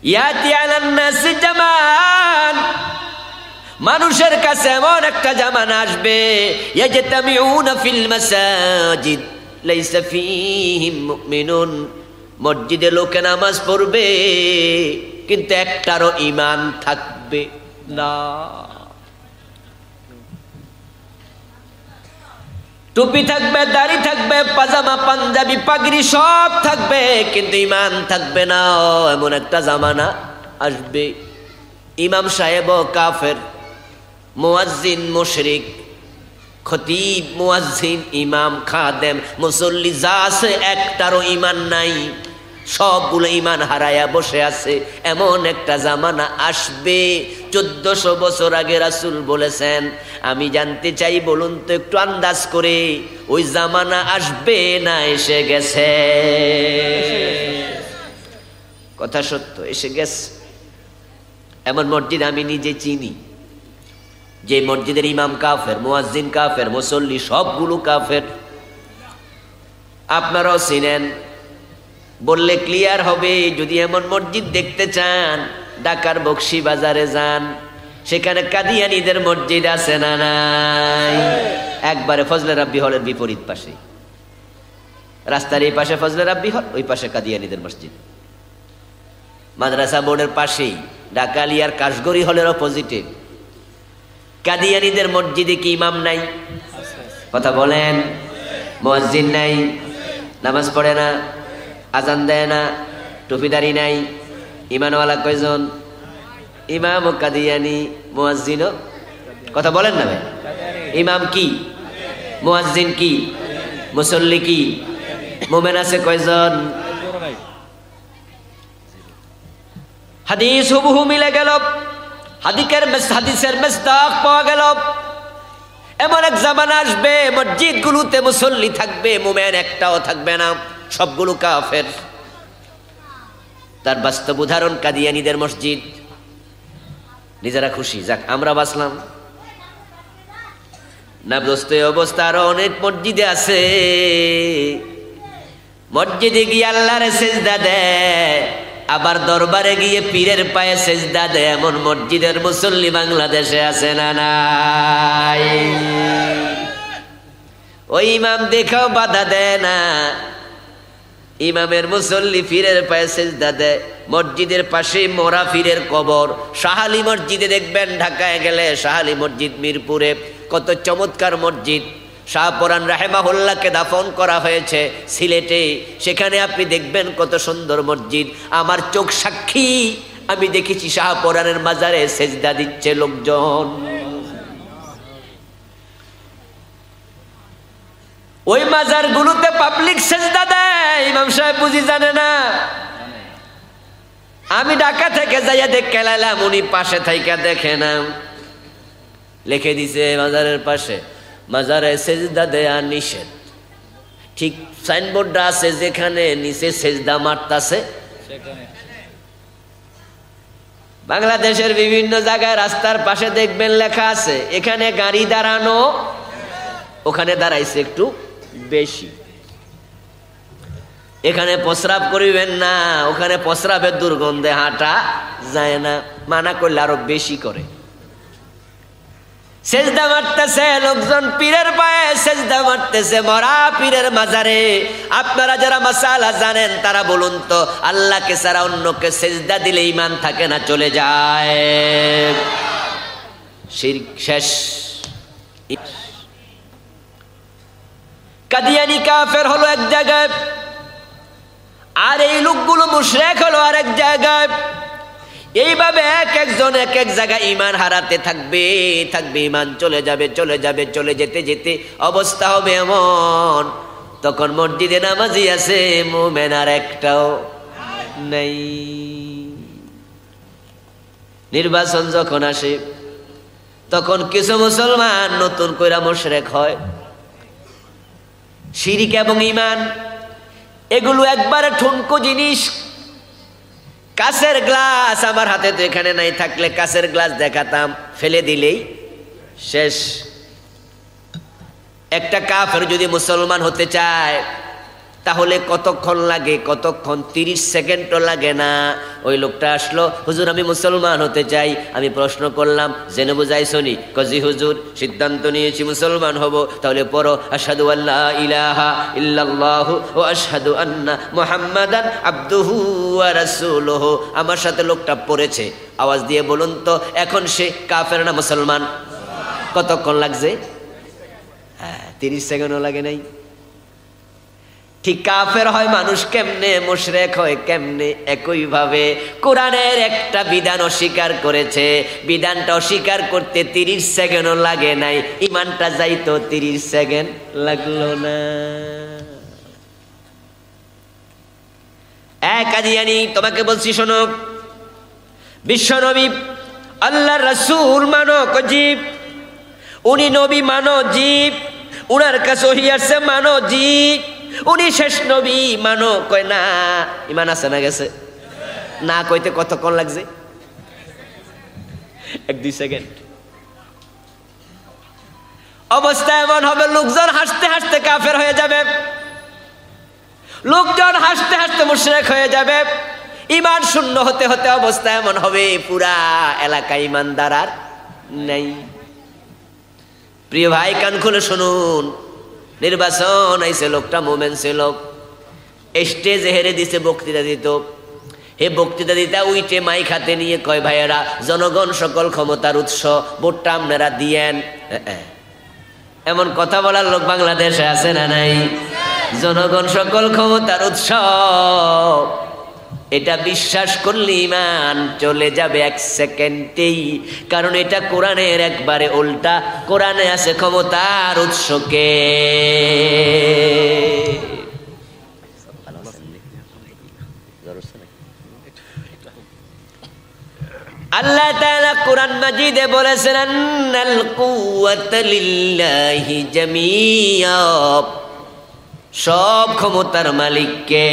ইয়াতি আলান নাস জামান, মানুষের কাছে এমন একটা জামানা আসবে, ইয়াজতামিউনা ফিল মাসাজিদ লাইসা ফীহিম মুমিনুন, মসজিদে লোকে নামাজ পড়বে কিন্তু একটারও ঈমান থাকবে না। টুপি থাকবে, দাড়ি থাকবে, পাজামা পাঞ্জাবি পাগড়ি সব থাকবে কিন্তু ঈমান থাকবে না। এমন একটা জামানা আসবে, ইমাম সাহেব কাফের, মুয়াজ্জিন মুশরিক, খতিব মুয়াজ্জিন ইমাম খাদেম মুসল্লি যা আছে একটারও ঈমান নাই, সবগুলো ঈমান হারায়া বসে আছে। এমন একটা জামানা আসবে, 1400 বছর আগে রাসূল বলেছেন। আমি জানতে চাই, বলুন তো একটু আন্দাজ করে, ওই জামানা আসবে না এসে গেছে? কথা সত্য, এসে গেছে। এমন মসজিদ আমি নিজে চিনি, যে মসজিদের ইমাম কাফের, মুয়াজ্জিন কাফের, মুসল্লি সবগুলো কাফের। আপনারাও চিনেন, বললে ক্লিয়ার হবে। যদি এমন মসজিদ দেখতে চান, ঢাকার বকশী বাজারে যান, সেখানে কাদিয়ানীদের মসজিদ আছে না নাই? একবারে ফজলে রাব্বি হলের বিপরীত পাশে, রাস্তার এই পাশে ফজলে রাব্বি হল, ওই পাশে কাদিয়ানীদের মসজিদ। মাদ্রাসা বোর্ডের পাশেই ঢাকা আলিয়ার কাশগড়ি হলের অপোজিটে কাদিয়ানীদের মসজিদে কি ইমাম নাই? কথা বলেন। মুয়াজ্জিন নাই, নামাজ পড়ে না, আজান দেয় না, টুপিদারি নাই, ইমানওয়ালা কয়জন? ইমাম ও কাদিয়ানী, মুয়াজ্জিন। কথা বলেন না ভাই। ইমাম কি? মুয়াজ্জিন কি? মুসল্লি কি? মুমিন আছে কয়জন? হাদিস হুবহু মিলে গেল, হাদিসের মিসদাক পাওয়া গেল। এমন এক জামানা আসবে, মসজিদগুলোতে মুসল্লি থাকবে, মুমিন একটাও থাকবে না, সবগুলো কাফের। তার বাস্তব উদাহরণ কাদিয়ানীদের মসজিদ। নিজেরা খুশি, যাক আমরা বাঁচলাম না। দোস্ত, অবস্থা আরো অনেক মসজিদে আছে। মসজিদে গিয়ে আল্লাহর সেজদা দেয়, আবার দরবারে গিয়ে পীরের পায়ে সেজদা দেয়। এমন মসজিদের মুসল্লি বাংলাদেশে আছে না নাই? ওই ইমাম দেখাও বাধা দেয় না, ইমামের মুসল্লি পীরের পায়ে সেজদা দেয়। মসজিদের পাশে মোরা পীরের কবর। শাহালি মসজিদে দেখবেন, ঢাকায় গেলে শাহালি মসজিদ, মিরপুরে কত চমৎকার মসজিদ। শাহপরান রাহেমাহুল্লাহকে দাফন করা হয়েছে সিলেটে, সেখানে আপনি দেখবেন কত সুন্দর মসজিদ। আমার চোখ সাক্ষী, আমি দেখেছি শাহপরানের মাজারে সেজদা দিচ্ছে লোকজন। ওই মাজারগুলোতে পাবলিক সেজদা দেয়, ইমাম সাহেব বুঝি জানে না। আমি ঢাকা থেকে যাইয়া দেখে লাইলাম, উনি পাশে থাইকা দেখে না, লিখে দিছে মাজারের পাশে মাজারে সেজদা দেয়া নিষেধ। ঠিক সাইনবোর্ডটা আছে যেখানে নিচে সেজদা মারতাছে। বাংলাদেশের বিভিন্ন জায়গায় রাস্তার পাশে দেখবেন লেখা আছে এখানে গাড়ি দাঁড়ানো, ওখানে দাঁড়াইছে একটু বেশি। এখানে প্রস্রাব করিবেন না, ওখানে প্রস্রাবের দুর্গন্ধে হাঁটা যায় না, মানা করলে আরো বেশি করে। সেজদা মারতেছে লোকজন পীরের পায়ে, সেজদা মারতেছে মরা পীরের মাজারে। আপনারা যারা মাসালা জানেন তারা বলুন তো, আল্লাহকে ছাড়া অন্যকে সেজদা দিলে ঈমান থাকে না চলে যায়? শিরক শেষ। কাদিয়ানী কাফের হলো এক জায়গায়, আর এই লোকগুলো মুশরিক হলো আরেক জায়গায়। এইভাবে এক একজন এক এক জায়গায় ঈমান হারাতে থাকবে, ঈমান চলে যাবে, চলে যেতে যেতে অবস্থা হবে এমন, তখন মসজিদে নামাজি আছে, মুমিন আর একটাও নাই। নির্বাচন যখন আসে, তখন কিছু মুসলমান নতুন কইরা মুশরিক হয়। শিরক এবং ঈমান এগুলো একবারে ঠুনকো জিনিস। কাঁচের গ্লাস আমার হাতে তো এখানে নাই, থাকলে কাঁচের গ্লাস দেখাতাম, ফেলে দিলেই শেষ। একটা কাফের যদি মুসলমান হতে চায়, তাহলে কতক্ষণ লাগে? কতক্ষণ? 30 সেকেন্ডও লাগে না। ওই লোকটা আসলো, হুজুর আমি মুসলমান হতে চাই। আমি প্রশ্ন করলাম, জেনে বুঝাইছনি? কজি হুজুর সিদ্ধান্ত নিয়েছি মুসলমান হব। তাহলে পড়ো আশহাদু আল্লা ইলাহা ইল্লাল্লাহু ওয়া আশহাদু আন্না মুহাম্মাদান আবদুহু ওয়া রাসূলুহু। আমার সাথে লোকটা পড়েছে, আওয়াজ দিয়ে বলুন তো এখন সে কাফের না মুসলমান? কতক্ষণ লাগছে? 30 সেকেন্ডও লাগে নাই। ঠিক কাফের হয় মানুষ কেমনে, মুশরিক হয় কেমনে, একই ভাবে কোরআনের একটা বিধান অস্বীকার করেছে, বিধানটা অস্বীকার করতে 30 সেকেন্ডও লাগে নাই, ঈমানটা যাইতো 30 সেকেন্ড লাগলো না। কাদিয়ানী তোমাকে বলছি শোনো, বিশ্ব নবী আল্লাহর রাসূল মানো জীব, উনি নবী মানো জীব, উনার কাছে ওহী আসছে মানো জীব, উনি শেষ নবী মানো। কয় না, ঈমান আছে না গেছে? না কইতে কতক্ষণ লাগছে? 1-2 সেকেন্ড। অবস্থা এমন হবে লোকজন হাসতে হাসতে কাফের হয়ে যাবে, লোকজন হাসতে হাসতে মুশরিক হয়ে যাবে, ঈমান শূন্য হতে হতে অবস্থা এমন হবে পুরা এলাকায় ঈমানদার আর নাই। প্রিয় ভাই কান খুলে শুনুন, নির্বাচন আইছে, লোকটা মোমেন ছিল, স্টেজে হেরে দিছে, বক্তৃতা দিত। হে বক্তৃতা দিতা উইটে মাইক হাতে নিয়ে কয়, ভাইয়েরা জনগণ সকল ক্ষমতার উৎস, ভোটটা আপনারা দিয়েন। এমন কথা বলার লোক বাংলাদেশে আছে না নাই? জনগণ সকল ক্ষমতার উৎস, এটা বিশ্বাস করলে ঈমান চলে যাবে 1 সেকেন্ডেই, কারণ এটা কোরআনের একবারে উল্টা। কোরআনে আছে ক্ষমতার উৎসকে। আল্লাহ তাআলা কোরআন মাজিদে বলেছেন, আন্নাল কুওয়াতা লিল্লাহি জামিয়া, সব ক্ষমতার মালিককে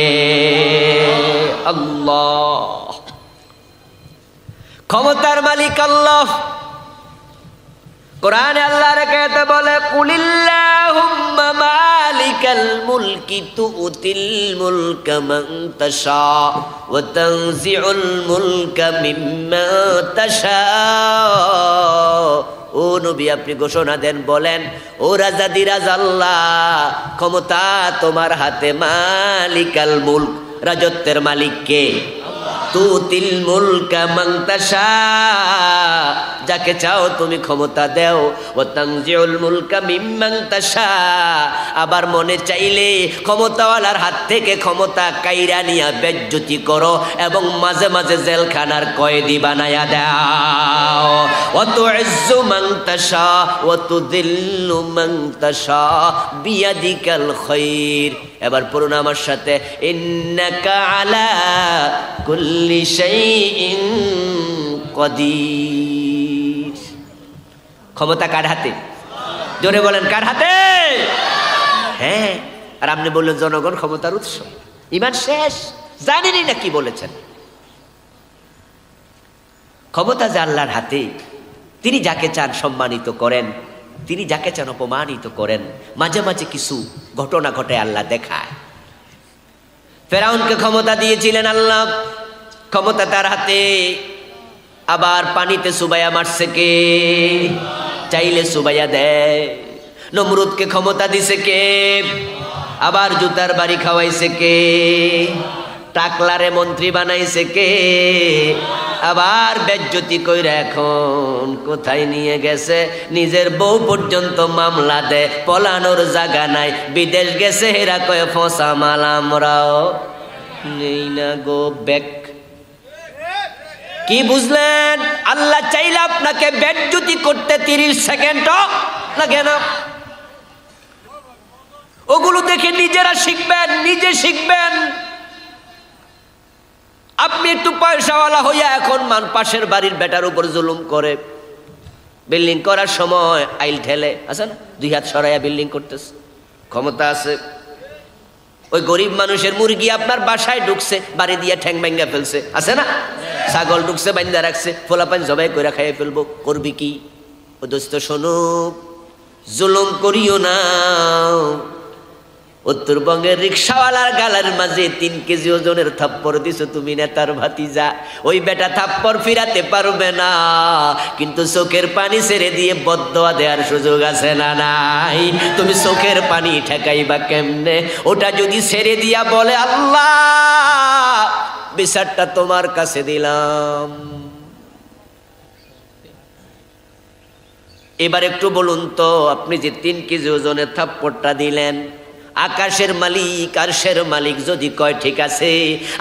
আল্লাহ। ক্ষমতার মালিক আল্লাহ। কোরআনে আল্লাহর কাছে বলে, কুলিল্লাহুম্মা মালিকাল মুলকি তুতিল মুলকা মান তাশা ওয়া তানজিউল মুলকা মিম্মা তাশা। ও নবী আপনি ঘোষণা দেন, বলেন, ও রাজাদিরাজ আল্লাহ, ক্ষমতা তোমার হাতে, মালিকাল মুলক, রাজত্বের মালিক কে? তুতিল মুলকা মান তাশা, যাকে চাও তুমি ক্ষমতা দেও, ওয়া তানজিউল মুলকা মিম্মান তাশা, আবার মনে চাইলে ক্ষমতাওয়ালার হাত থেকে ক্ষমতা কাইরা নিয়া বেজ্জতি করো এবং মাঝে মাঝে জেলখানার কয়েদি বানায়া দাও। ওয়া তুইজ্জু মান তাশা ওয়া তুযিল্লু মান তাশা বিয়াদিকাল খায়র। এবার পড়ুন আমার সাথে, ইন্নাকা আলা কুল্লি শাইইন কাদির। ক্ষমতা কার হাতে? জোরে বলেন, কার হাতে? হ্যাঁ, আর আপনি বললেন জনগণ ক্ষমতার উৎস। ঈমান শেষ, জানেনই না কি বলেছেন। ক্ষমতা যে আল্লাহর হাতে, তিনি যাকে চান সম্মানিত করেন, তিনি যাকে চান অপমানিত করেন। মাঝে মাঝে কিছু ঘটনা ঘটে আল্লাহ দেখায়। ফেরাউনকে ক্ষমতা দিয়েছিলেন আল্লাহ, ক্ষমতা তার হাতে। আবার পানিতে সুবাইয়া মারছে কে? চাইলে সুবাইয়া দেয়। নমরুদকে ক্ষমতা দিছে কে? আবার জুতার বাড়ি খাওয়াইছে কে? টাকলারে মন্ত্রী বানাইছে কে? আবার বেজ্জতি কইরা এখন কোথায় নিয়ে গেছে? নিজের বউ পর্যন্ত মামলা দে, পলানোর জায়গা নাই, বিদেশ গেছে। হেরা কয়ে ফসা মাল আমরাও নেই না গো ব্যাক। কি বুঝলেন? আল্লাহ চাইলে আপনাকে বেজ্জতি করতে 30 সেকেন্ডও লাগে না। ওগুলো দেখে নিজেরা শিখবেন, নিজে শিখবেন। আপনি একটু পয়সাওয়ালা হইয়া এখন পাশের বাড়ির বেটার উপর জুলুম করে, বিল্ডিং করার সময় আইল ঠেলে, আছে না, 2 হাত সরাইয়া বিল্ডিং করতেছে, ক্ষমতা আছে। ওই গরিব মানুষের মুরগি আপনার বাসায় ঢুকছে, বাড়ি দিয়ে ঠ্যাং ভাঙ্গা ফেলছে, আছে না? ছাগল ঢুকছে, বান্ধা রাখছে, ফোলাপান জবাই করে খাইয়ে ফেলবো, করবি কি? ও দোস্ত শোনো, জুলুম করিও না। উত্তরবঙ্গের রিক্সাওয়ালার গালের মাঝে 3 কেজি ওজনের থাপ্পড় দিছো তুমি নেতার ভাতিজা, ওই বেটা থাপ্পড় ফিরাতে পারবে না, কিন্তু চোখের পানি ছেড়ে দিয়ে বদদোয়া দেওয়ার সুযোগ আছে না নাই? তুমি চোখের পানি ঠেকাইবা কেমনে? ওটা যদি ছেড়ে দিয়া বলে আল্লাহ বিচারটা তোমার কাছে দিলাম। এবার একটু বলুন তো, আপনি যে 3 কেজি ওজনের থাপ্পড়টা দিলেন, আকাশের মালিক আরশের মালিক যদি কয় ঠিক আছে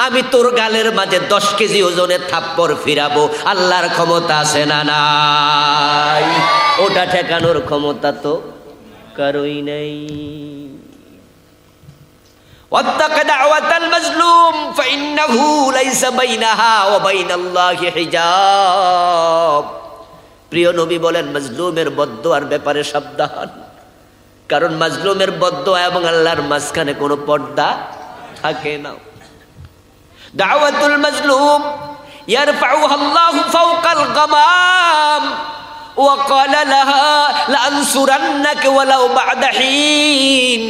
আমি তোর গালের মাঝে 10 কেজি ওজনের থাপ্পড় ফিরাবো, আল্লাহর ক্ষমতা আছে না নাই? ওটা ঠেকানোর ক্ষমতা তো কারোই নাই। ওয়াত্তাক দাওয়াতাল মাজলুম ফাইন্নাহু লাইসা বাইনাহা ওয়া বাইনাল্লাহি হিজাব। প্রিয় নবী বলেন মাজলুমের বদদোয়ার ব্যাপারে সাবধান, কারণ মাজলুমের বদদোয়া এবং আল্লাহর মাঝখানে কোনো পর্দা থাকে না। দাওয়াতুল মাজলুম ইয়ারফাউহা আল্লাহু ফাওকাল গামাম ওয়া ক্বালা লাহা লানসুরান্নাকা ওয়ালাউ বা'দা হিন।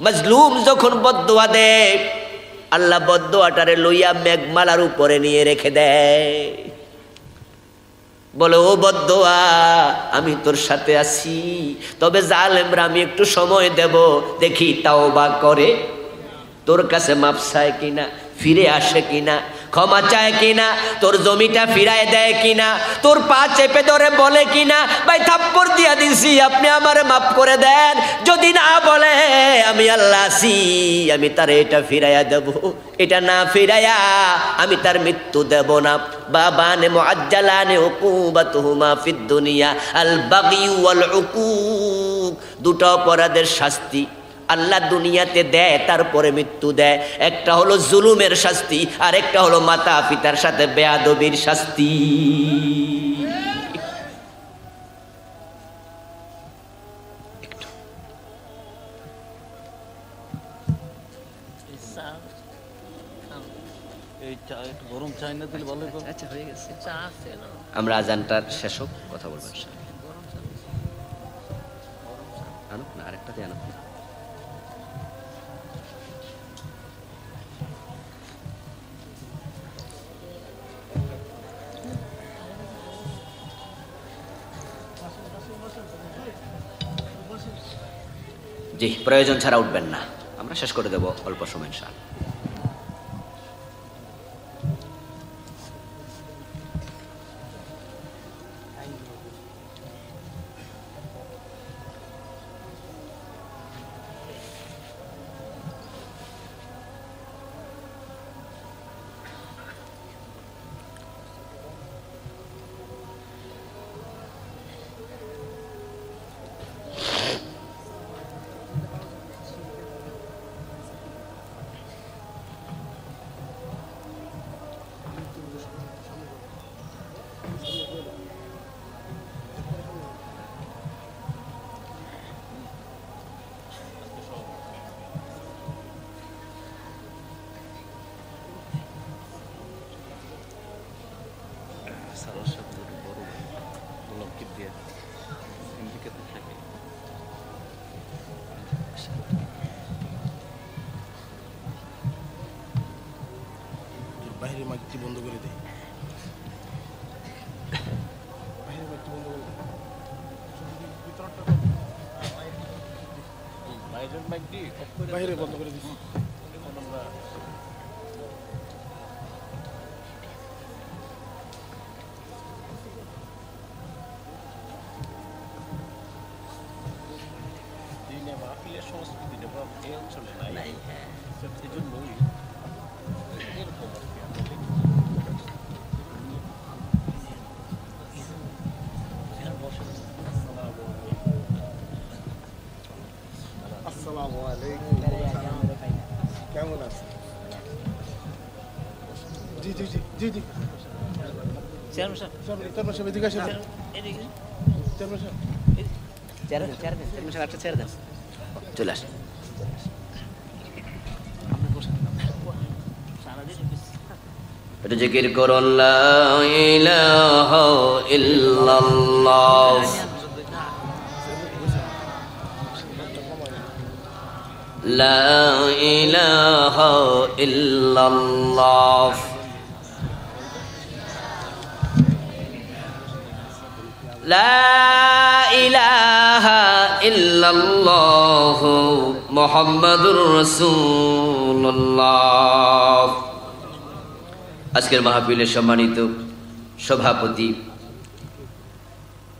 মাজলুম যখন বদদোয়া দেয়, আল্লাহ বদদোয়াটারে লইয়া মেঘমালার উপরে নিয়ে রেখে দেয়, বলে ও বদদোয়া আমি তোর সাথে আছি, তবে জালেমরা আমি একটু সময় দেব, দেখি তাওবা করে, তোর কাছে মাপ চায় কিনা, ফিরে আসে কিনা, ক্ষমা চায় কিনা, তোর জমিটা ফিরায় দেয় কিনা, তোর পা চেপে ধরে বলে কিনা ভাই থাপ্পড় দিয়া দিছি আপনি আমারে মাফ করে দেন। যদি না বলে আমি আল্লাহ আছি, আমি তার এটা ফিরাইয়া দেব, এটা না ফিরাইয়া আমি তার মৃত্যু দেব না। বাবানে মুআজ্জালানে উকুবাতুহুমা ফিদ দুনিয়া আল বাগি ওয়াল উকুক। দুটো অপরাধের শাস্তি আল্লাহ দুনিয়াতে দেয়, তারপরে মৃত্যু দেয়। একটা হলো জুলুমের শাস্তি, আর একটা হলো মাতা পিতার সাথে বেয়াদবির শাস্তি। আমরা আজানটার শেষ হোক, কথা বলবেন। আনুক না, আরেকটা দিয়ে আনুক না। জি, প্রয়োজন ছাড়া উঠবেন না, আমরা শেষ করে দেব অল্প সময় ইনশাআল্লাহ। বাইরে মাইকটি বন্ধ করে দেয়, বাইরে মাইকটি বন্ধ করে দেয়, বাইরের মাইকটি বাইরে বন্ধ করে দিচ্ছি। দিনে মাহফিলের সংস্কৃতিটা এই অঞ্চলে নাই, এই জন্যই এরকম আসসালামু আলাইকুম, কেমন আছেন? জি জি জি জি জি চেয়ারম্যান সাহেব এদিকে আসেন, চেয়ারম্যান সাহেব একটা চেয়ার দেন, চলে আসেন। এটা জিকির করুন লা ইলাহা ইল্লাল্লাহ। লা ইলাহা ইল্লাল্লাহ। লা ইলাহা ইল্লাল্লাহ মুহাম্মাদুর রাসূলুল্লাহ। আজকের মাহফিলের সম্মানিত সভাপতি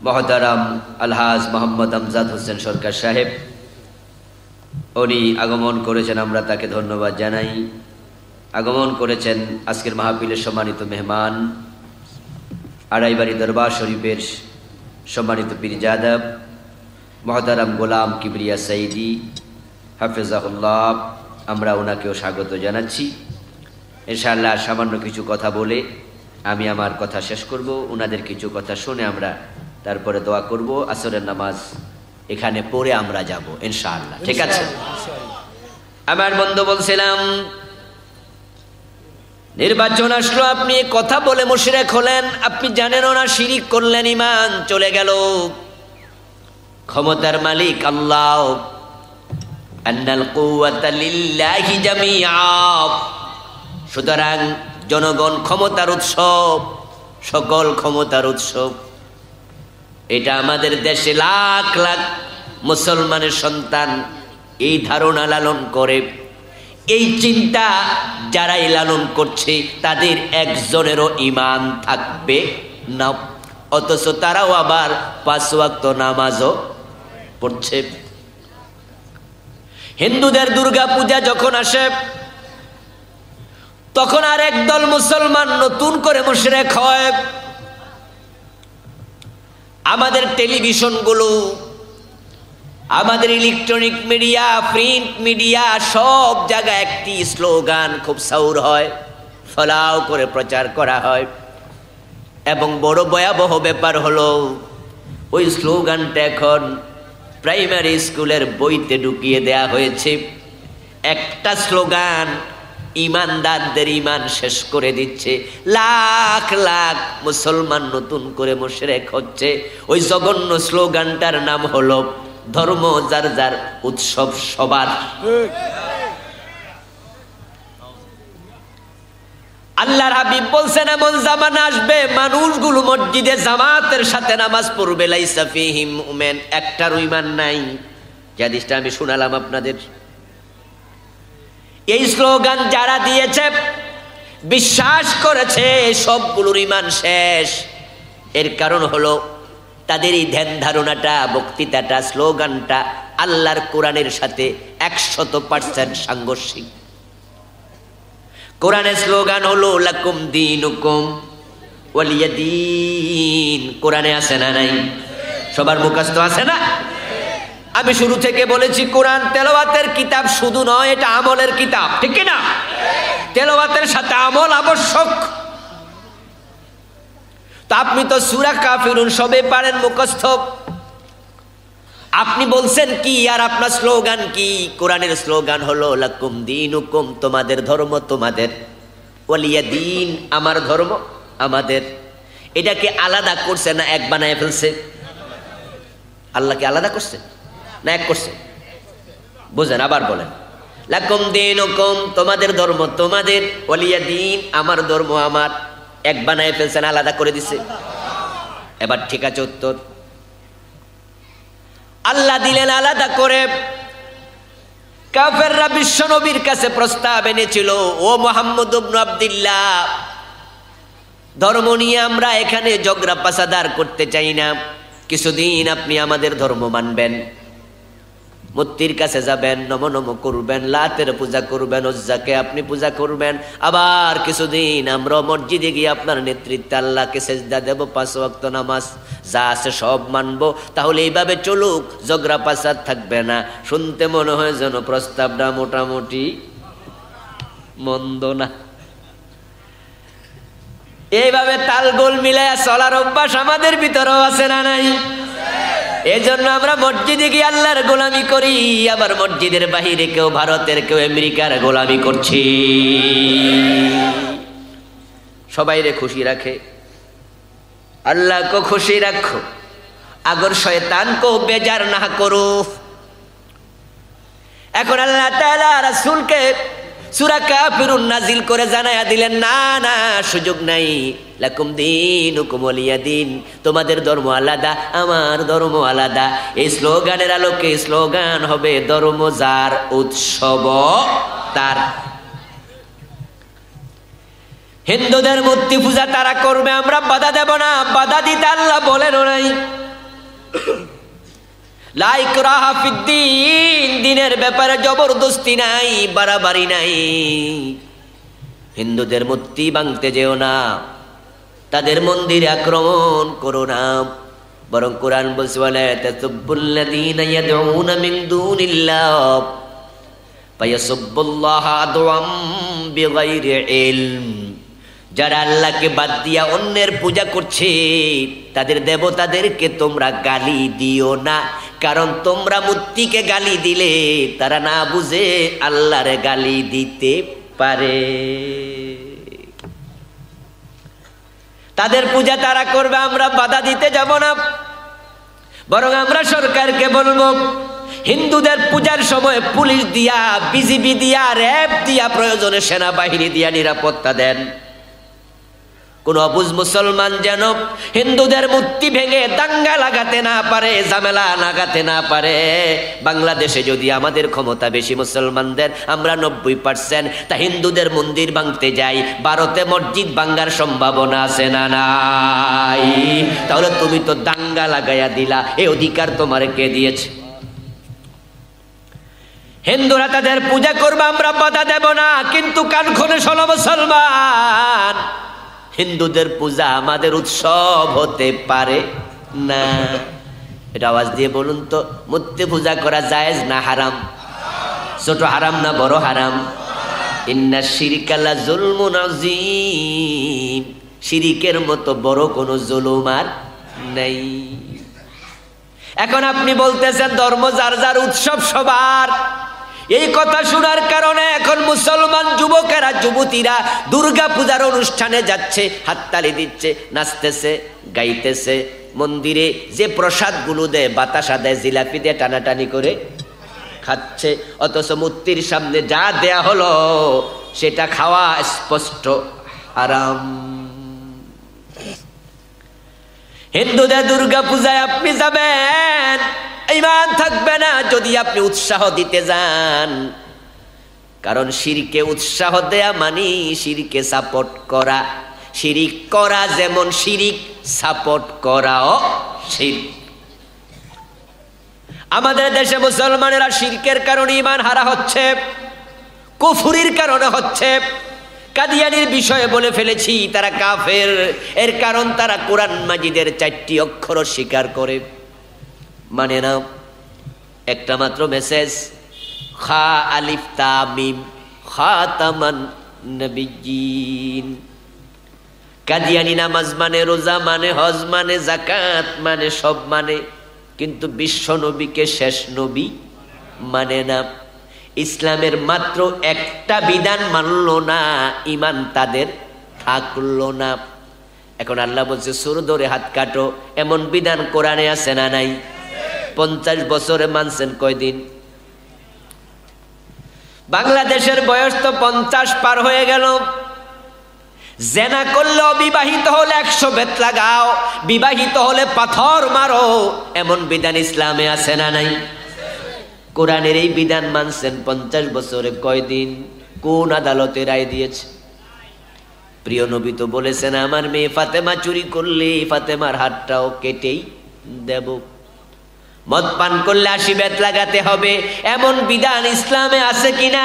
মহতারাম আলহাজ মোহাম্মদ আমজাদ হোসেন সরকার সাহেব, উনি আগমন করেছেন, আমরা তাকে ধন্যবাদ জানাই। আগমন করেছেন আজকের মাহফিলের সম্মানিত মেহমান, আড়াইবাড়ি দরবার শরীফের সম্মানিত পীরজাদা মহতারাম গোলাম কিবরিয়া সাইদি হাফেজাহুল্লাহ, আমরা ওনাকেও স্বাগত জানাচ্ছি। ইনশাআল্লাহ সামান্য কিছু কথা বলে আমি আমার কথা শেষ করব, ওনাদের কিছু কথা শুনে আমরা তারপরে দোয়া করব, আসরের নামাজ এখানে পড়ে আমরা যাব ইনশাআল্লাহ। ঠিক আছে? আমার বন্ধু বলছিলাম নির্বাচন আসলো, আপনি কথা বলে মুশরিক হলেন, আপনি জানেন না, শিরিক করলেন, ঈমান চলে গেল। ক্ষমতার মালিক আল্লাহ, আন্নাল কুওয়াতা লিল্লাহি জামিআ। সুতরাং জনগণ ক্ষমতার উৎসব, সকল ক্ষমতার উৎসব। এটা আমাদের দেশে লাখ লাখ মুসলমানের সন্তান এই ধারণা লালন করে, এই চিন্তা যারাই লালন করছে তাদের একজনেরও ঈমান থাকবে না, অথচ তারাও আবার 5 ওয়াক্ত নামাজও পড়ছে। হিন্দুদের দুর্গা পূজা যখন আসে তখন আর একদল মুসলমান নতুন করে মুশরিক হয়। আমাদের টেলিভিশনগুলো, আমাদের ইলেকট্রনিক মিডিয়া, প্রিন্ট মিডিয়া, সব জায়গায় একটি স্লোগান খুব সাউর হয়, ফলাও করে প্রচার করা হয়। এবং বড় ভয়াবহ ব্যাপার হলো ওই স্লোগানটা এখন প্রাইমারি স্কুলের বইতে ঢুকিয়ে দেয়া হয়েছে। একটা স্লোগান ইমানদারদের ইমান শেষ করে দিচ্ছে, লাখ লাখ মুসলমান নতুন করে মুশরিক হচ্ছে। ওই জঘন্য স্লোগানটার নাম হলো ধর্ম যার যার, উৎসব সবার। আল্লাহর হাবিব বলছেন এমন জামানা আসবে মানুষগুলো মসজিদে জামাতের সাথে নামাজ পড়বে, লাইসা ফীহিম মুমিন, একটার ঈমান নাই। যে হাদিসটা আমি শোনালাম আপনাদের, এই স্লোগান যারা দিয়েছে, বিশ্বাস করেছে, সবগুলোর ঈমান শেষ। এর কারণ হলো তাদের এই ধ্যান ধারণাটা, বক্তৃতাটা, স্লোগানটা আল্লাহর কোরআনের সাথে 100% সাংঘর্ষিক। কোরআনের স্লোগান হলো লাকুম দীনুকুম ওয়ালিয়া দীন। কোরআনে আছে না নাই? সবার মুখস্থ আছে না? আমি শুরু থেকে বলেছি কোরআন তেলাওয়াতের কিতাব শুধু নয়, এটা আমলের কিতাব, ঠিক কি না? তেলাওয়াতের সাথে আমল আবশ্যক। তো আপনি তো সূরা কাফিরুন সবে পারেন মুখস্থ, আপনি বলছেন কি আর আপনার স্লোগান কি? কোরআনের স্লোগান হলো লাকুম দীনুকুম, তোমাদের ধর্ম তোমাদের, ওয়ালিয়া দীন, আমার ধর্ম আমাদের। এটাকে আলাদা করছে না এক বানায় ফেলছে? আল্লাহকে আলাদা করছে না এক করছে? বুঝেন, আবার বলেন, লাকুম দীনুকুম, তোমাদের ধর্ম তোমাদের, ওয়ালিয়া দীন, আমার ধর্ম আমার। এক বানায় ফেলছেন, আলাদা করে দিছে। এবার ঠিক আছে উত্তর, আল্লাহ দিলেন আলাদা করে। কাফেররা বিশ্ব নবীর কাছে প্রস্তাব এনেছিল, ও মুহাম্মদ ইবনে আব্দুল্লাহ, ধর্ম নিয়ে আমরা এখানে ঝগড়া পাসাদার করতে চাই না, কিছুদিন আপনি আমাদের ধর্ম মানবেন, মূর্তির কাছে যাবেন, নম নম করবেন, লাতের পূজা করবেন, উজ্জাকে আপনি পূজা করবেন, আবার কিছুদিন আমরা মসজিদে গিয়ে আপনার নেতৃত্বে আল্লাহকে সেজদা দেব, 5 ওয়াক্ত নামাজ যা আছে সব মানবো। তাহলে এইভাবে চলুক, ঝগড়া পাসাদ থাকবে না। শুনতে মনে হয় যেন প্রস্তাবটা মোটামুটি মন্দ না। এইভাবে তালগোল মিলায়া চলার অভ্যাস আমাদের ভিতরেও আছে না নাই? এজন্য আমরা মসজিদে গিয়ে আল্লাহর গোলামি করি, আবার মসজিদের বাহিরে কেউ ভারতের, কেউ আমেরিকার গোলামি করছি। সবাইরে খুশি রাখে, আল্লাহকে খুশি রাখো, আগর শয়তানকে বেজার না করো। এখন আল্লাহ তাআলা রাসূলকে সূরা কাফিরুন নাজিল করে জানায়া দিলেন, না না, সুযোগ নাই। লাকুম দীনুকুম ওয়ালিয়া দীন, তোমাদের ধর্ম আলাদা, আমার ধর্ম আলাদা। এই স্লোগানের আলোকে স্লোগান হবে ধর্ম যার, উৎসব তার। হিন্দুদের মূর্তি পূজা তারা করবে, আমরা বাধা দেব না। বাধা দিতে আল্লাহ বলেন নাই। লা ইকরাহা ফিদ্দীন, দিনের ব্যাপারে জবরদস্তি নাই, বাড়াবাড়ি নাই। হিন্দুদের মূর্তি ভাঙতে যেও না, তাদের মন্দিরে আক্রমণ করো না। বরং কোরআন বলছে, ওয়ালা তাসুব্বুল্লাযীনা ইয়াদউনা মিন দুনিল্লাহ ফায়াসুব্বুল্লাহা আদওয়াম বিগাইরি ইলম। যারা আল্লাহকে বাদ দিয়া অন্যের পূজা করছে, তাদের দেবতাদেরকে তোমরা গালি দিও না, কারণ তোমরা মূর্তিকে গালি দিলে তারা না বুঝে আল্লাহরে গালি দিতে পারে। তাদের পূজা তারা করবে, আমরা বাধা দিতে যাব না। বরং আমরা সরকারকে বলবো, হিন্দুদের পূজার সময় পুলিশ দিয়া, বিজিবি দিয়া, র্যাব দিয়া, প্রয়োজনে সেনাবাহিনী দিয়া নিরাপত্তা দেন। কোন অবুঝ মুসলমান যেন হিন্দুদের মূর্তি ভেঙে দাঙ্গা লাগাতে না পারে, ঝামেলা লাগাতে না পারে। বাংলাদেশে যদি আমাদের ক্ষমতা বেশি মুসলমানদের, আমরা 90%, তা হিন্দুদের মন্দির ভাঙতে যাই, ভারতে মসজিদ ভাঙ্গার সম্ভাবনা আছে না নাই? তাহলে তুমি তো দাঙ্গা লাগাইয়া দিলা, এই অধিকার তোমারে কে দিয়েছে? হিন্দুরা তাদের পূজা করবে, আমরা বাধা দেব না, কিন্তু কান খুলে শোনো মুসলমান, হিন্দুদের পূজা আমাদের উৎসব হতে পারে না। এটা আওয়াজ দিয়ে বলুন তো, মূর্তি পূজা করা জায়েজ না হারাম? ছোট হারাম না বড় হারাম? ইন্না শিরকা লা যুলমুন আযীম, শিরিকের মতো বড় কোনো জুলুম আর নেই। এখন আপনি বলতেছেন ধর্ম যার যার, উৎসব সবার। এই কথা শোনার কারণে এখন মুসলমান যুবকেরা, যুবতীরা দুর্গা পূজার অনুষ্ঠানে যাচ্ছে, হাততালি দিচ্ছে, নাচতেছে, গাইতেছে। মন্দিরে যে প্রসাদগুলো দেয়, বাতাসা দেয়, জিলাপি দিয়ে টানাটানি করে খাচ্ছে। অথচ মূর্তির সামনে যা দেয়া হলো সেটা খাওয়া স্পষ্ট হারাম। হিন্দুদের দুর্গা পূজায় আপনি যাবেন, ঈমান থাকবে না যদি আপনি উৎসাহ দিতে যান। কারণ শিরকে উৎসাহ দেয়া মানে শিরকে সাপোর্ট করা। শিরিক করা যেমন শিরিক, সাপোর্ট করাও শিরক। আমাদের দেশে মুসলমানেরা শিরকের কারণে ঈমান হারা হচ্ছে, কুফরির কারণে হচ্ছে। কাদিয়ানির বিষয়ে বলে ফেলেছি, তারা কাফের। এর কারণ তারা কোরআন মাজিদের 4টি অক্ষর স্বীকার করে, মানে না। একটা মাত্র মেসেজ, খা আলিফ তা মিম খাতামান নবিয়্যিন। কাদিয়ানি নামাজ মানে, রোজা মানে, হজ মানে, যাকাত মানে, সব মানে, কিন্তু বিশ্ব নবীকে শেষ নবী মানে না। ইসলামের মাত্র একটা বিধান মানল না, ঈমান তাদের থাকলো না। এখন আল্লাহ বলছে, সুর ধরে হাত কাটো, এমন বিধান কোরআনে আছে না নাই? 50 বছরে মানছেন কয়দিন? বাংলাদেশের বয়স তো 50 পার হয়ে গেল। জেনা করলে, অবিবাহিত হলে 100 বেত লাগাও, বিবাহিত হলে পাথর মারো, এমন বিধান ইসলামে আছে না নাই? কোরআনের এই বিধান মানছেন 50 বছরে কয়দিন? কোন আদালতে রায় দিয়েছে? প্রিয় নবী তো বলেছেন, আমার মেয়ে ফাতেমা চুরি করলে ফাতেমার হাতটাও কেটেই দেব। মদ পান করলে 80 বেত লাগাতে হবে, এমন বিধান ইসলামে আছে কিনা?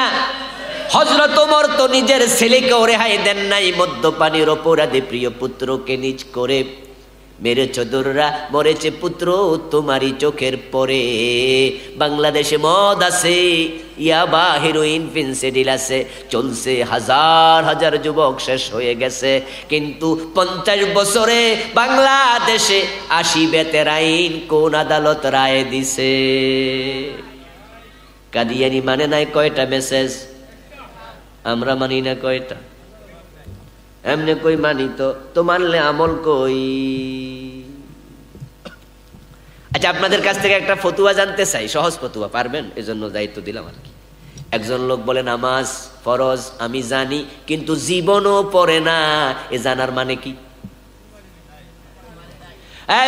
হযরত ওমর তো নিজের ছেলেকেও রেহাই দেন নাই, মদ্যপানের অপরাধে প্রিয় পুত্রকে নিজ করে মেরেছ দোররা, মরেছে পুত্র তোমারই চোখের পরে। বাংলাদেশে মদ আছে, ইয়াবা, হেরোইন, ফেন্সিডিল আছে, চলছে, হাজার হাজার যুবক শেষ হয়ে গেছে। কিন্তু 50 বছরে বাংলাদেশে 80 বেতের আইন কোন আদালত রায় দিছে? কাদিয়ানি মানে নাই কয়টা মেসেজ, আমরা মানি না কয়টা? এমনি কই মানি তো মানলে আমল কই? আচ্ছা, আপনাদের কাছ থেকে একটা ফতুয়া জানতে চাই, সহজ ফতুয়া, পারবেন? এজন্য দায়িত্ব দিলাম আর কি। একজন লোক বলে নামাজ ফরজ আমি জানি, কিন্তু জীবনও পড়ে না। এ জানার মানে কি?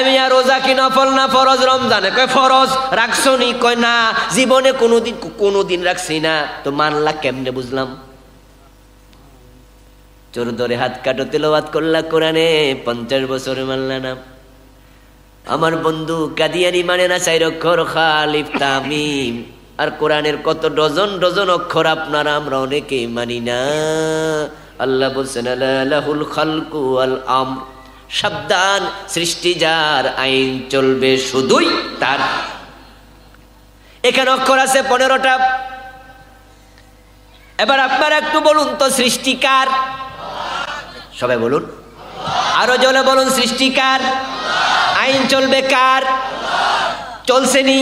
মিয়া রোজা কি নফল না ফরজ? রমজানে কয় ফরজ। রাখছো নি? কয় না, জীবনে কোনোদিন রাখছি না। তো মানলা কেমনে? বুঝলাম। চোর ধরে হাত কাটো, তেলাওয়াত করলা কোরআনে, 50 বছরে মানলা না। আমার বন্ধু কাদিয়ানি মানে না 4 অক্ষর খালিফ তামিম, আর কোরআনের কত ডজন ডজন অক্ষর আপনারা আমরা অনেকে মানি না। আল্লাহ বলছেন আলা লাহুল খালকু ওয়াল আমর, সাবধান, সৃষ্টি যার, আইন চলবে শুধুই তার। এখানে অক্ষর আছে 15টা। এবার আপনারা একটু বলুন তো সৃষ্টিকার? সবাই বলুন, আরো জোরে বলুন, সৃষ্টিকার। আইন চলবে কার? চলছে নি?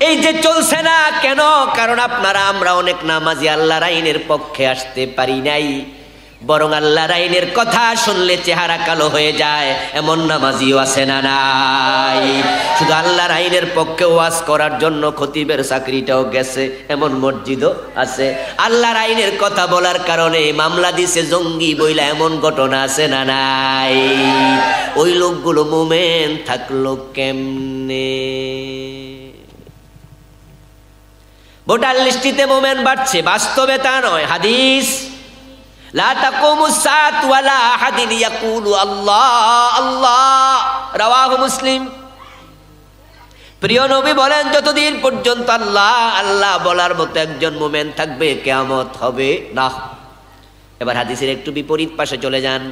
এই যে চলছে না কেন? কারণ আপনারা আমরা অনেক নামাজি আল্লাহর আইনের পক্ষে আসতে পারি নাই, বরং আল্লাহর আইনের কথা শুনলে চেহারা কালো হয়ে যায়, এমন নামাজিও আছে না নাই? শুধু আল্লাহর আইনের পক্ষে ওয়াজ করার জন্য খতিবের চাকরিটাও গেছে, এমন মসজিদও আছে। আল্লাহর আইনের কথা বলার কারণে মামলা দিছে জঙ্গি বইলা, এমন ঘটনা আছে না নাই? ওই লোকগুলো মোমেন থাকলো কেমনে? ভোটার লিস্টিতে মোমেন বাড়ছে, বাস্তবে তা নয়। হাদিস লা তাকুমুস সাআতু ওয়ালা আহাদিন ইয়াকুলু আল্লাহ আল্লাহ, রাওয়াহু মুসলিম। প্রিয় নবী বলেন, যতদিন পর্যন্ত আল্লাহ আল্লাহ বলার মতো একজন মুমিন থাকবে, কিয়ামত হবে না। এবার হাদিসের একটু বিপরীত পাশে চলে যান।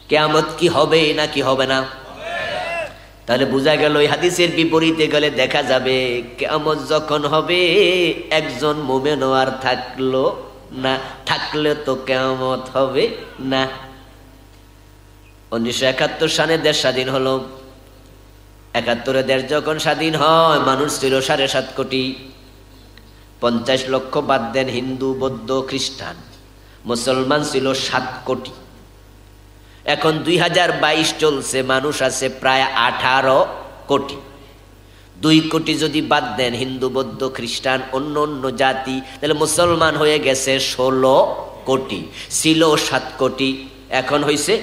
কিয়ামত কি হবে না কি হবে না? তাহলে বোঝা গেল এই হাদিসের বিপরীতে গেলে দেখা যাবে কিয়ামত যখন হবে একজন মুমিন আর থাকলো না, থাকলে তো কিয়ামত হবে না। 1971 সালে দেশ স্বাধীন হলো। 71-এ দেশ যখন স্বাধীন হয়, মানুষ ছিল 7.5 কোটি। 50 লক্ষ বাদ দেন হিন্দু, বৌদ্ধ, খ্রিস্টান, মুসলমান ছিল 7 কোটি। এখন 2022 চলছে, মানুষ আছে প্রায় 18 কোটি। 2 কোটি যদি বাদ দেন হিন্দু, বৌদ্ধ, খ্রিস্টান, অন্য অন্য জাতি, তাহলে মুসলমান হয়ে গেছে 16 কোটি। ছিল 7 কোটি, এখন হয়েছে।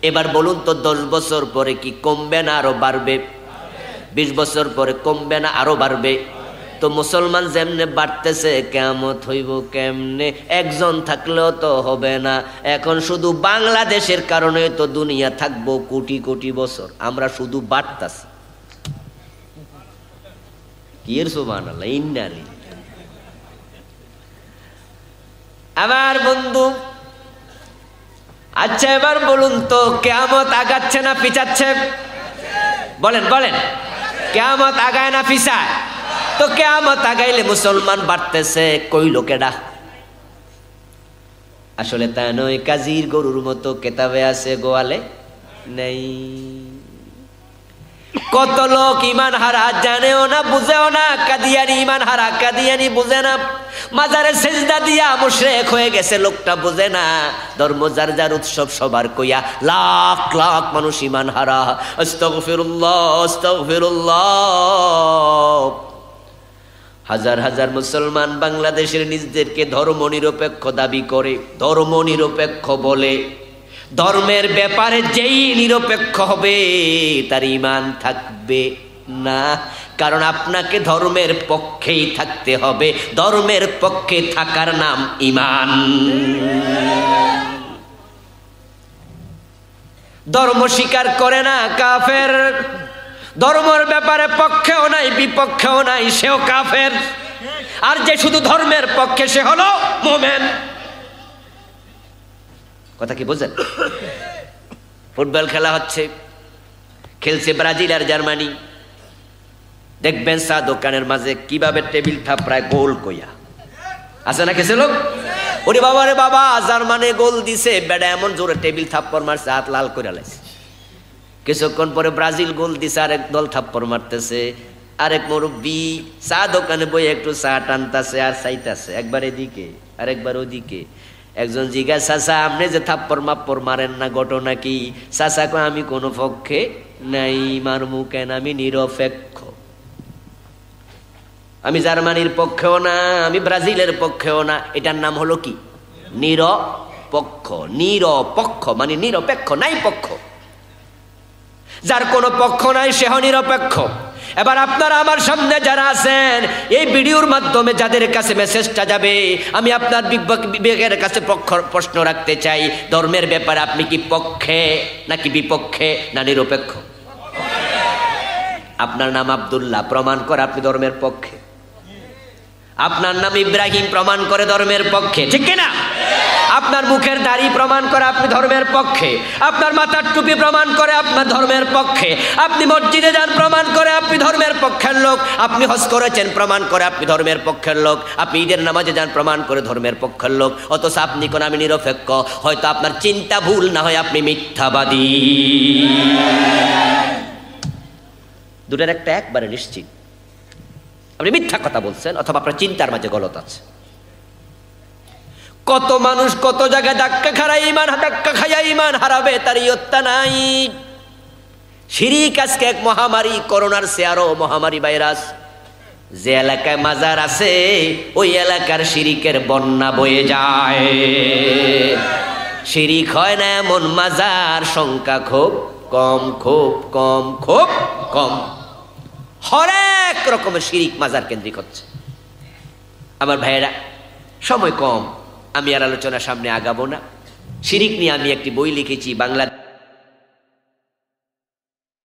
এবার বলুন তো 10 বছর পরে কি কমবে না আরো বাড়বে? 20 বছর পরে কমবে না আরো বাড়বে? তো মুসলমান যেমনে বাড়তেছে, কিয়ামত হইব কেমনে? একজন থাকলেও তো হবে না। এখন শুধু বাংলাদেশের কারণে তো দুনিয়া থাকবো কোটি কোটি বছর, আমরা শুধু বাড়তাছি। আমার বন্ধু, আচ্ছা এবার বলুন তো কিয়ামত আগাচ্ছে না পিছাচ্ছে? বলেন বলেন, কিয়ামত আগায় না পিছায়? তো কিয়ামত আগাইলে মুসলমান বাড়তেছে, কইল কেডা? আসলে তা নয়, কাজীর গরুর মতো কেতাবে আছে, গোয়ালে নেই। কত লোক ইমান হারা, জানেও না বুঝেও না। কাদিয়ানি ইমান হারা, কাদিয়ানি বুঝে না। মাজারে সেজদা দিয়া মুশরিক হয়ে গেছে, লোকটা বুঝে না। ধর্ম যার যার উৎসব সবার কইয়া লাখ লাখ মানুষ ইমান হারা। আস্তাগফিরুল্লাহ আস্তাগফিরুল্লাহ। হাজার হাজার মুসলমান বাংলাদেশের নিজেদেরকে ধর্ম নিরপেক্ষ দাবি করে, ধর্ম নিরপেক্ষ বলে। ধর্মের ব্যাপারে যেই নিরপেক্ষ হবে তার ঈমান থাকবে না, কারণ আপনাকে ধর্মের পক্ষেই থাকতে হবে। ধর্মের পক্ষে থাকার নাম ঈমান। ধর্ম স্বীকার করে না কাফের, ধর্মের ব্যাপারে পক্ষেও নাই বিপক্ষেও নাই, সেও কাফের। আর যে শুধু ধর্মের পক্ষে সে হলো মুমিন। কথা কি বুঝেন? ফুটবল খেলা হচ্ছে, খেলছে ব্রাজিল আর জার্মানি। দেখবেন চা দোকানের মাঝে কিভাবে টেবিল থাপড়ায় গোল কইয়া আছে না কিছু লোক? ওরে বাবা রে বাবা, জার্মানি গোল দিছে, বেটা এমন জোরে টেবিল থাপ্পড় মারছে, হাত লাল করে লাইছে। কিছুক্ষণ পরে ব্রাজিল গোল দিছে, আরেক দল থাপ্পড় মারতেছে। আরেক মুরব্বী চা দোকানে বই একটু চা টানতেছে আর চাইতেছে, একবার এদিকে আরেকবার ওদিকে। একজন জিজ্ঞাসা, চাচা আপনি যে থাপ্পড় মাপ্পড় মারেন না, ঘটনা কি? চাচা কয়, আমি কোনো পক্ষে নাই, মারমু কেন, আমি নিরপেক্ষ। আমি জার্মানির পক্ষেও না, আমি ব্রাজিলের পক্ষেও না। এটার নাম হলো কি? নিরপেক্ষ। নিরপেক্ষ মানে নিরপেক্ষ, নাই পক্ষ। যার কোনো পক্ষ নাই সে নিরপেক্ষ। এবার আপনারা আমার সামনে যারা আছেন, এই ভিডিওর মাধ্যমে যাদের কাছে মেসেজটা যাবে, আমি আপনার বিবেকের কাছে প্রশ্ন রাখতে চাই, ধর্মের ব্যাপারে আপনি কি পক্ষে নাকি বিপক্ষে না নিরপেক্ষ? আপনার নাম আব্দুল্লাহ, প্রমাণ করে আপনি ধর্মের পক্ষে। আপনার নাম ইব্রাহিম, প্রমাণ করে ধর্মের পক্ষে, ঠিক কিনা? আপনার মুখের দাড়ি প্রমাণ করে আপনি ধর্মের পক্ষে। আপনার মাথার টুপি প্রমাণ করে আপনার ধর্মের পক্ষে। আপনি মসজিদে যান, প্রমাণ করে আপনি ধর্মের পক্ষের লোক। আপনি হজ করেছেন, প্রমাণ করে আপনি ধর্মের পক্ষের লোক। আপনি ঈদের নামাজে যান, প্রমাণ করে ধর্মের পক্ষের লোক। অথচ আপনি কোন আমি নিরপেক্ষ। হয়তো আপনার চিন্তা ভুল, না হয় আপনি মিথ্যাবাদী। দুটার একটা একবারে নিশ্চিত, আপনি মিথ্যা কথা বলছেন অথবা আপনার চিন্তার মাঝে গলত আছে। কত মানুষ কত জায়গায় ধাক্কা খাইয়া ইমান হারাবে, তার ইয়ত্তা নাই। শিরিক আজকে এক মহামারী, করোনার সে আরো মহামারী ভাইরাস। যে এলাকায় মাজার আছে ওই এলাকার শিরিকের বন্যা বয়ে যায়। শিরিক হয় না এমন মাজার সংখ্যা খুব কম, খুব কম, খুব কম। হরেক রকমের শিরিক মাজার কেন্দ্রিক হচ্ছে। আমার ভাইয়েরা, সময় কম, আমি আর আলোচনা সামনে আগাবো না। শিরিক নিয়ে আমি একটি বই লিখেছি, বাংলা